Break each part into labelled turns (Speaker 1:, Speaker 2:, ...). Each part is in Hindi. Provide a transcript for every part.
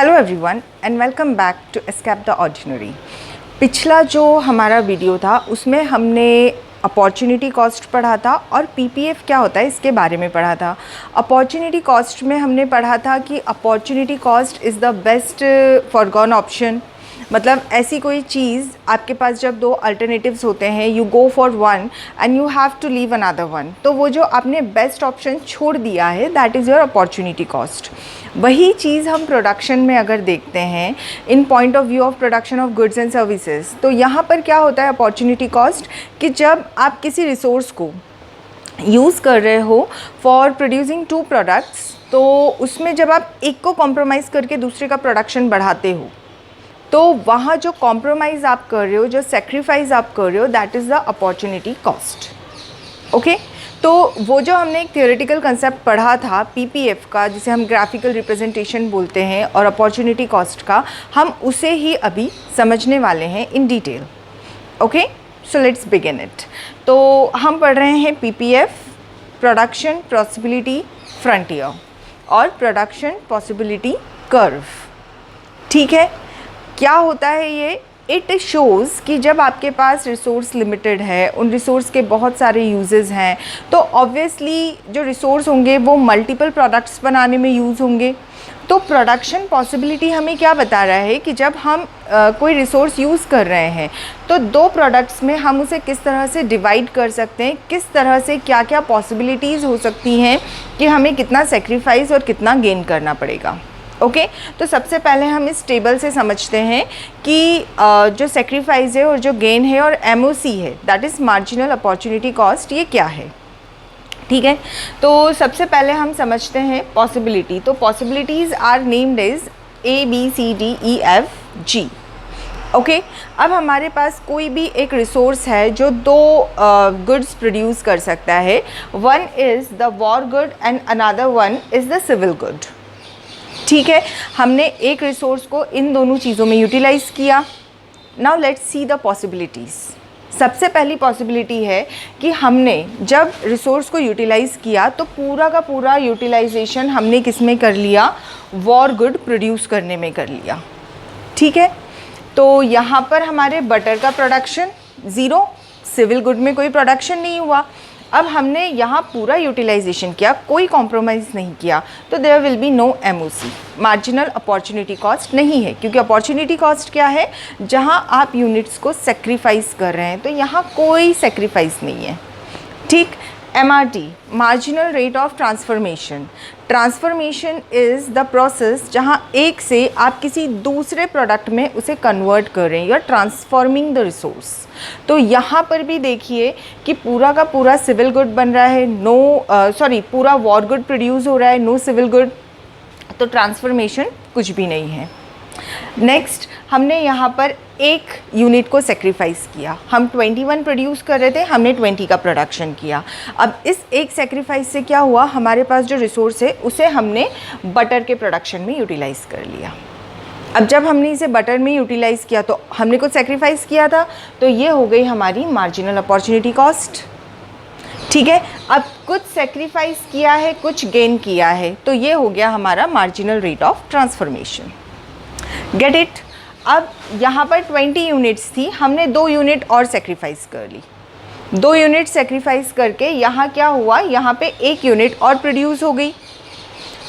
Speaker 1: Hello everyone and welcome back to escape the ordinary. पिछला जो हमारा वीडियो था उसमें हमने अपॉर्चुनिटी कॉस्ट पढ़ा था और पीपीएफ क्या होता है इसके बारे में पढ़ा था। अपॉर्चुनिटी कॉस्ट में हमने पढ़ा था कि opportunity cost is the best foregone option. मतलब ऐसी कोई चीज़ आपके पास जब दो अल्टरनेटिव्स होते हैं, you go for one and you have to leave another one, तो वो जो आपने बेस्ट ऑप्शन छोड़ दिया है that is your opportunity cost. वही चीज़ हम प्रोडक्शन में अगर देखते हैं in point of view of production of goods and services, तो यहाँ पर क्या होता है अपॉर्चुनिटी कॉस्ट कि जब आप किसी रिसोर्स को यूज़ कर रहे हो फॉर प्रोड्यूसिंग टू प्रोडक्ट्स, तो उसमें जब आप एक को कॉम्प्रोमाइज़ करके दूसरे का प्रोडक्शन बढ़ाते हो, तो वहाँ जो कॉम्प्रोमाइज़ आप कर रहे हो, जो सेक्रीफाइस आप कर रहे हो, that is the opportunity cost. Okay, तो वो जो हमने एक थियोरेटिकल कंसेप्ट पढ़ा था पीपीएफ का, जिसे हम ग्राफिकल रिप्रेजेंटेशन बोलते हैं, और अपॉर्चुनिटी कॉस्ट का, हम उसे ही अभी समझने वाले हैं in detail. Okay, so let's begin it. तो हम पढ़ रहे हैं पीपीएफ, प्रोडक्शन पॉसिबिलिटी फ्रंटियर और प्रोडक्शन पॉसिबिलिटी कर्व। ठीक है, क्या होता है ये? इट शोज़ कि जब आपके पास रिसोर्स लिमिटेड है, उन रिसोर्स के बहुत सारे यूजेस हैं, तो ऑब्वियसली जो रिसोर्स होंगे वो मल्टीपल प्रोडक्ट्स बनाने में यूज़ होंगे। तो प्रोडक्शन पॉसिबिलिटी हमें क्या बता रहा है कि जब हम कोई रिसोर्स यूज़ कर रहे हैं तो दो प्रोडक्ट्स में हम उसे किस तरह से डिवाइड कर सकते हैं, किस तरह से क्या क्या पॉसिबिलिटीज़ हो सकती हैं कि हमें कितना सेक्रीफाइस और कितना गेन करना पड़ेगा। ओके, तो सबसे पहले हम इस टेबल से समझते हैं कि जो सेक्रीफाइस है और जो गेन है और एमओसी है, that is marginal opportunity cost, ये क्या है। ठीक है, तो सबसे पहले हम समझते हैं पॉसिबिलिटी। तो possibilities are named as A B C D E F G. Okay, अब हमारे पास कोई भी एक रिसोर्स है जो दो गुड्स प्रोड्यूस कर सकता है। One is the war good and another one is the civil good. ठीक है, हमने एक रिसोर्स को इन दोनों चीज़ों में यूटिलाइज़ किया। Now let's see the possibilities. सबसे पहली पॉसिबिलिटी है कि हमने जब रिसोर्स को यूटिलाइज़ किया तो पूरा का पूरा यूटिलाइजेशन हमने किस में कर लिया? वॉर गुड प्रोड्यूस करने में कर लिया। ठीक है, तो यहाँ पर हमारे बटर का प्रोडक्शन ज़ीरो, सिविल गुड में कोई प्रोडक्शन नहीं हुआ। अब हमने यहाँ पूरा यूटिलाइजेशन किया, कोई कॉम्प्रोमाइज़ नहीं किया, तो there will be no MOC, marginal opportunity cost नहीं है, क्योंकि अपॉर्चुनिटी कॉस्ट क्या है? जहाँ आप यूनिट्स को सेक्रीफाइस कर रहे हैं, तो यहाँ कोई सेक्रीफाइस नहीं है। ठीक, MRT, marginal rate of transformation. Transformation is the process जहाँ एक से आप किसी दूसरे प्रोडक्ट में उसे कन्वर्ट कर रहे हैं, you are transforming the resource. तो यहाँ पर भी देखिए कि पूरा का पूरा सिविल गुड बन रहा है, पूरा वॉर गुड प्रोड्यूस हो रहा है, नो सिविल गुड, तो ट्रांसफॉर्मेशन कुछ भी नहीं है। नेक्स्ट, हमने यहाँ पर एक यूनिट को सेक्रीफाइस किया। हम 21 प्रोड्यूस कर रहे थे, हमने 20 का प्रोडक्शन किया। अब इस एक सेक्रीफाइस से क्या हुआ? हमारे पास जो रिसोर्स है उसे हमने बटर के प्रोडक्शन में यूटिलाइज़ कर लिया। अब जब हमने इसे बटर में यूटिलाइज़ किया तो हमने कुछ सेक्रीफाइस किया था, तो ये हो गई हमारी मार्जिनल अपॉर्चुनिटी कॉस्ट। ठीक है, अब कुछ सेक्रीफाइस किया है, कुछ गेन किया है, तो ये हो गया हमारा marginal rate of transformation. Get it? अब यहाँ पर 20 यूनिट्स थी, हमने 2 यूनिट और सेक्रीफाइस कर ली। 2 यूनिट सेक्रीफाइस करके यहाँ क्या हुआ? यहाँ पे 1 यूनिट और प्रोड्यूस हो गई।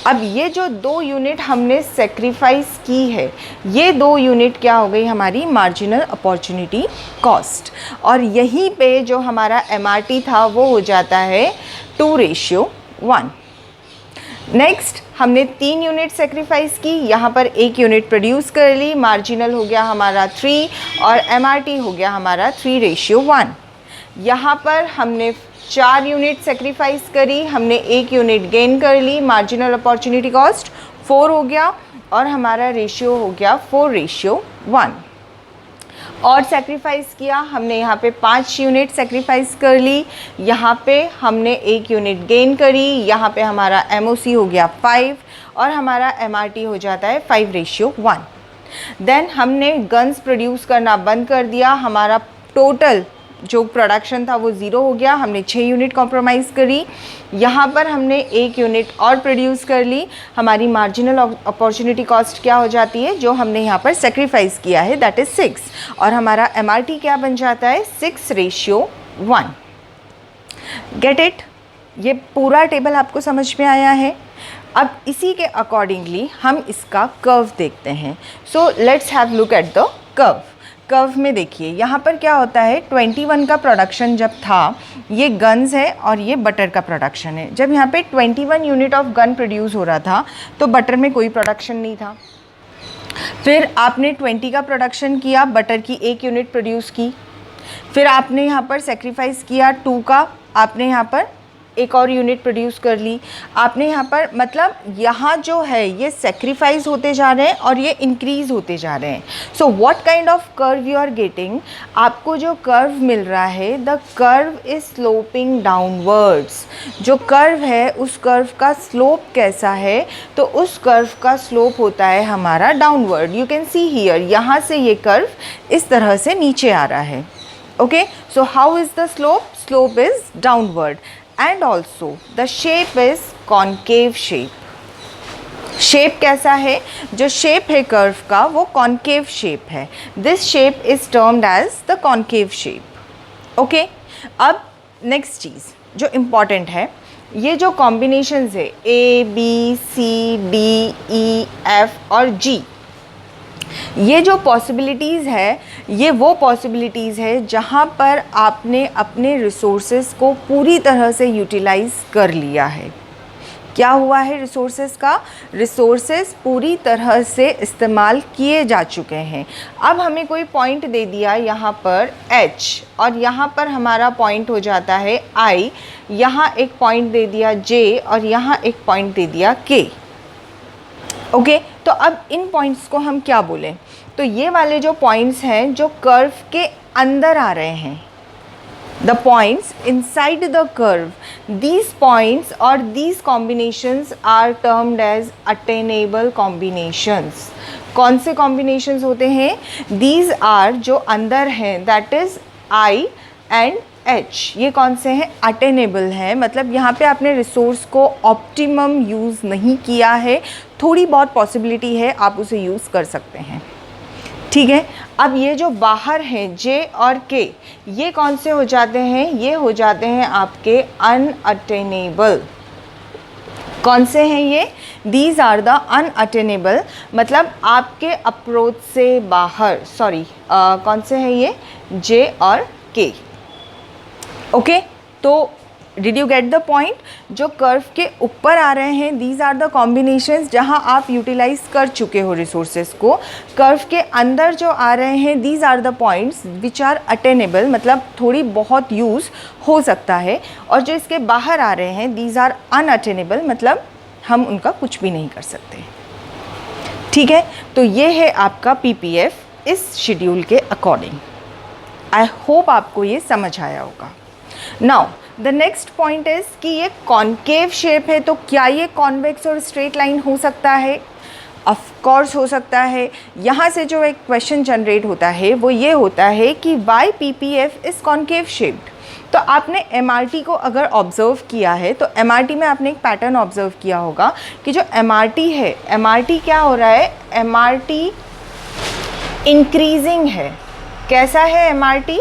Speaker 1: अब ये जो 2 यूनिट हमने सेक्रीफाइस की है, ये 2 यूनिट क्या हो गई? हमारी मार्जिनल अपॉर्चुनिटी कॉस्ट। और यहीं पे जो हमारा MRT था वो हो जाता है 2:1। नेक्स्ट, हमने 3 यूनिट सेक्रीफाइस की, यहाँ पर 1 यूनिट प्रोड्यूस कर ली, मार्जिनल हो गया हमारा 3 और MRT हो गया हमारा 3:1। यहाँ पर हमने 4 यूनिट सेक्रीफाइस करी, हमने 1 यूनिट गेन कर ली, मार्जिनल अपॉर्चुनिटी कॉस्ट 4 हो गया और हमारा रेशियो हो गया 4:1। और सेक्रीफाइस किया, हमने यहाँ पे 5 यूनिट सेक्रीफाइस कर ली, यहाँ पे हमने 1 यूनिट गेन करी, यहाँ पे हमारा MOC हो गया 5 और हमारा MRT हो जाता है 5:1। देन हमने गन्स प्रोड्यूस करना बंद कर दिया, हमारा टोटल जो प्रोडक्शन था वो 0 हो गया, हमने 6 यूनिट कॉम्प्रोमाइज़ करी, यहाँ पर हमने 1 यूनिट और प्रोड्यूस कर ली, हमारी मार्जिनल अपॉर्चुनिटी कॉस्ट क्या हो जाती है जो हमने यहाँ पर सेक्रीफाइस किया है, दैट इज़ 6, और हमारा MRT क्या बन जाता है 6:1। Get it? ये पूरा टेबल आपको समझ में आया है? अब इसी के अकॉर्डिंगली हम इसका कर्व देखते हैं। So let's have look at the curve. Curve में देखिए यहाँ पर क्या होता है, 21 का प्रोडक्शन जब था, ये गन्स है और ये बटर का प्रोडक्शन है। जब यहाँ पे 21 यूनिट ऑफ गन प्रोड्यूस हो रहा था तो बटर में कोई प्रोडक्शन नहीं था। फिर आपने 20 का प्रोडक्शन किया, बटर की 1 यूनिट प्रोड्यूस की। फिर आपने यहाँ पर सेक्रीफाइस किया 2 का, आपने यहाँ पर 1 और यूनिट प्रोड्यूस कर ली। आपने यहाँ पर मतलब यहाँ जो है ये सेक्रीफाइस होते जा रहे हैं और ये इंक्रीज़ होते जा रहे हैं। So what kind of curve you are getting? आपको जो कर्व मिल रहा है, the curve is sloping downwards. जो कर्व है उस कर्व का स्लोप कैसा है? तो उस कर्व का स्लोप होता है हमारा downward. You can see here, यहाँ से ये कर्व इस तरह से नीचे आ रहा है। Okay, so how is the slope? Slope is downward. And also the shape is concave shape। Shape कैसा है? जो शेप है कर्व का वो कॉन्केव शेप है। This shape is termed as the concave shape. Okay, अब नेक्स्ट चीज़ जो इम्पॉर्टेंट है, ये जो कॉम्बिनेशंस है ABCDEF और G, ये जो पॉसिबिलिटीज़ है ये वो पॉसिबिलिटीज़ है जहाँ पर आपने अपने रिसोर्सेज को पूरी तरह से यूटिलाइज़ कर लिया है। क्या हुआ है रिसोर्सेज का? रिसोर्सेज पूरी तरह से इस्तेमाल किए जा चुके हैं। अब हमें कोई पॉइंट दे दिया यहाँ पर H और यहाँ पर हमारा पॉइंट हो जाता है I, यहाँ एक पॉइंट दे दिया J और यहाँ एक पॉइंट दे दिया K। ओके, तो अब इन पॉइंट्स को हम क्या बोलें? तो ये वाले जो पॉइंट्स हैं जो कर्व के अंदर आ रहे हैं, the points inside the curve, these points और these combinations are termed as attainable combinations. कौन से कॉम्बिनेशंस होते हैं? दीज आर जो अंदर हैं, that is I and H। ये कौन से हैं? अटेनेबल हैं, मतलब यहाँ पे आपने रिसोर्स को ऑप्टिमम यूज़ नहीं किया है, थोड़ी बहुत पॉसिबिलिटी है आप उसे यूज़ कर सकते हैं। ठीक है, अब ये जो बाहर हैं J और K, ये कौन से हो जाते हैं? ये हो जाते हैं आपके अनअटेनेबल। कौन से हैं ये? दीज आर द अनअटेनेबल, मतलब आपके अप्रोच से बाहर। सॉरी, कौन से हैं ये? J और K। ओके, तो did you get the point? जो कर्व के ऊपर आ रहे हैं, दीज आर द कॉम्बिनेशंस जहां आप यूटिलाइज कर चुके हो रिसोर्सेज को। कर्व के अंदर जो आ रहे हैं, these are the points which are attainable, मतलब थोड़ी बहुत यूज़ हो सकता है। और जो इसके बाहर आ रहे हैं, दीज आर अनअटेनेबल, मतलब हम उनका कुछ भी नहीं कर सकते। ठीक है, तो ये है आपका PPF इस शेड्यूल के अकॉर्डिंग। आई होप आपको ये समझ आया होगा। Now the next point is कि ये कॉन्केव शेप है, तो क्या ये कॉन्वेक्स और स्ट्रेट लाइन हो सकता है? ऑफ कोर्स हो सकता है। यहाँ से जो एक क्वेश्चन जनरेट होता है वो ये होता है कि why PPF is concave shaped. तो आपने MRT को अगर ऑब्ज़र्व किया है तो MRT में आपने एक पैटर्न ऑब्ज़र्व किया होगा कि जो MRT है, MRT क्या हो रहा है? MRT इंक्रीजिंग है। कैसा है MRT?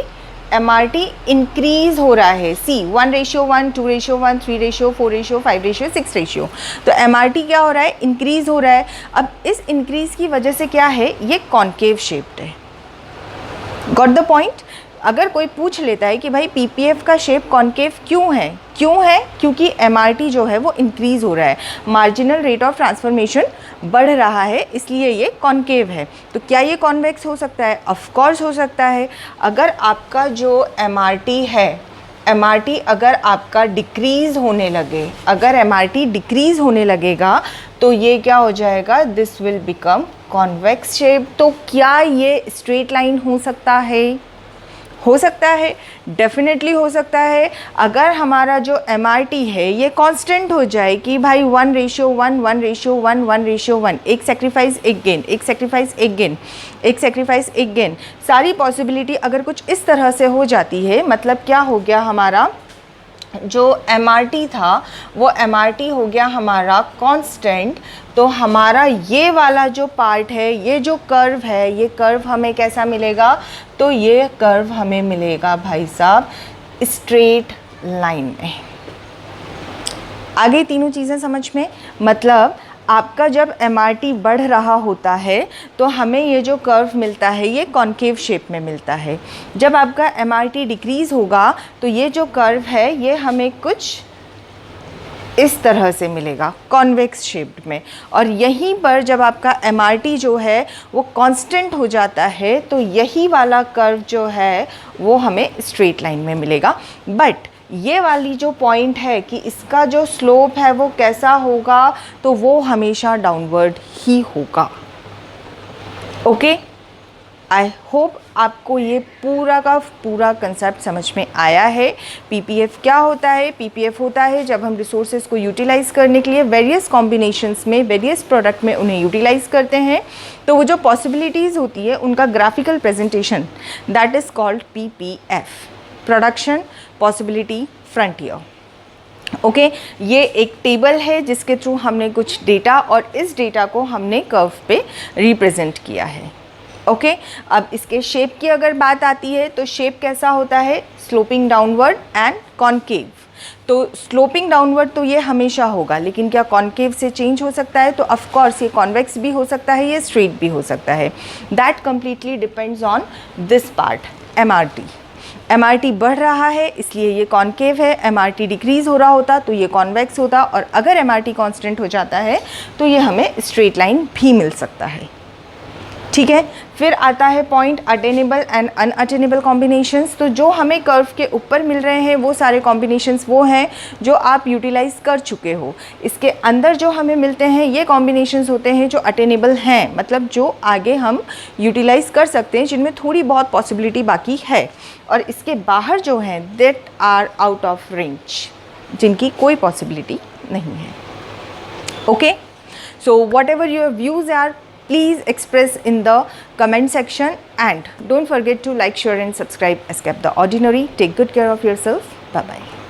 Speaker 1: MRT इंक्रीज़ हो रहा है। सी 1:1, 2:1, 3:4, 5:6 रेशियो। तो MRT क्या हो रहा है? इंक्रीज़ हो रहा है। अब इस इंक्रीज़ की वजह से क्या है? ये कॉन्केव शेप्ड है। Got the point? अगर कोई पूछ लेता है कि भाई PPF का शेप कॉन्केव क्यों है? क्यों है? क्योंकि MRT जो है वो इंक्रीज़ हो रहा है, मार्जिनल रेट ऑफ ट्रांसफॉर्मेशन बढ़ रहा है, इसलिए ये कॉन्केव है। तो क्या ये कॉन्वेक्स हो सकता है? ऑफ कोर्स हो सकता है। अगर आपका जो MRT है, MRT अगर आपका डिक्रीज़ होने लगे, अगर MRT डिक्रीज़ होने लगेगा तो ये क्या हो जाएगा? This will become convex shape. तो क्या ये स्ट्रेट लाइन हो सकता है? हो सकता है, डेफिनेटली हो सकता है। अगर हमारा जो MRT है ये कांस्टेंट हो जाए कि भाई 1:1, 1:1, 1:1, एक सेक्रीफाइस एक गेन, एक सेक्रीफाइस एक गेन, एक सेक्रीफाइस एक गेन, सारी पॉसिबिलिटी अगर कुछ इस तरह से हो जाती है, मतलब क्या हो गया, हमारा जो MRT था वो MRT हो गया हमारा कांस्टेंट। तो हमारा ये वाला जो पार्ट है, ये जो कर्व है, ये कर्व हमें कैसा मिलेगा, तो ये कर्व हमें मिलेगा भाई साहब स्ट्रेट लाइन में। आगे तीनों चीज़ें समझ में, मतलब आपका जब MRT बढ़ रहा होता है तो हमें ये जो कर्व मिलता है ये कॉन्केव शेप में मिलता है। जब आपका MRT डिक्रीज़ होगा तो ये जो कर्व है ये हमें कुछ इस तरह से मिलेगा कॉन्वेक्स शेप्ड में। और यहीं पर जब आपका MRT जो है वो कांस्टेंट हो जाता है तो यही वाला कर्व जो है वो हमें स्ट्रेट लाइन में मिलेगा। बट ये वाली जो पॉइंट है कि इसका जो स्लोप है वो कैसा होगा, तो वो हमेशा डाउनवर्ड ही होगा। ओके, आई होप आपको ये पूरा का पूरा कंसेप्ट समझ में आया है। PPF क्या होता है? PPF होता है जब हम रिसोर्सेज को यूटिलाइज़ करने के लिए वेरियस कॉम्बिनेशंस में, वेरियस प्रोडक्ट में उन्हें यूटिलाइज़ करते हैं, तो वो जो पॉसिबिलिटीज़ होती है उनका graphical presentation, that is called PPF, production possibility frontier. Okay, ये एक टेबल है जिसके थ्रू हमने कुछ डेटा और इस डेटा को हमने कर्व पे रिप्रेजेंट किया है। ओके, अब इसके शेप की अगर बात आती है तो शेप कैसा होता है, स्लोपिंग डाउनवर्ड एंड कॉन्केव। तो स्लोपिंग डाउनवर्ड तो ये हमेशा होगा, लेकिन क्या कॉन्केव से चेंज हो सकता है? तो ऑफ कोर्स ये कॉन्वेक्स भी हो सकता है, ये स्ट्रेट भी हो सकता है। That completely depends on this part MRT। MRT बढ़ रहा है इसलिए ये कॉन्केव है, MRT डिक्रीज़ हो रहा होता तो ये कॉन्वेक्स होता, और अगर MRT कांस्टेंट हो जाता है तो ये हमें स्ट्रेट लाइन भी मिल सकता है। ठीक है, फिर आता है point attainable and unattainable combinations. तो जो हमें कर्व के ऊपर मिल रहे हैं वो सारे कॉम्बिनेशंस वो हैं जो आप यूटिलाइज़ कर चुके हो। इसके अंदर जो हमें मिलते हैं ये कॉम्बिनेशंस होते हैं जो अटेनेबल हैं, मतलब जो आगे हम यूटिलाइज़ कर सकते हैं, जिनमें थोड़ी बहुत पॉसिबिलिटी बाकी है। और इसके बाहर जो हैं that are out of range, जिनकी कोई पॉसिबिलिटी नहीं है। Okay, so whatever your views are, please express in the comment section, and don't forget to like, share and subscribe Escape the Ordinary. Take good care of yourself. Bye bye.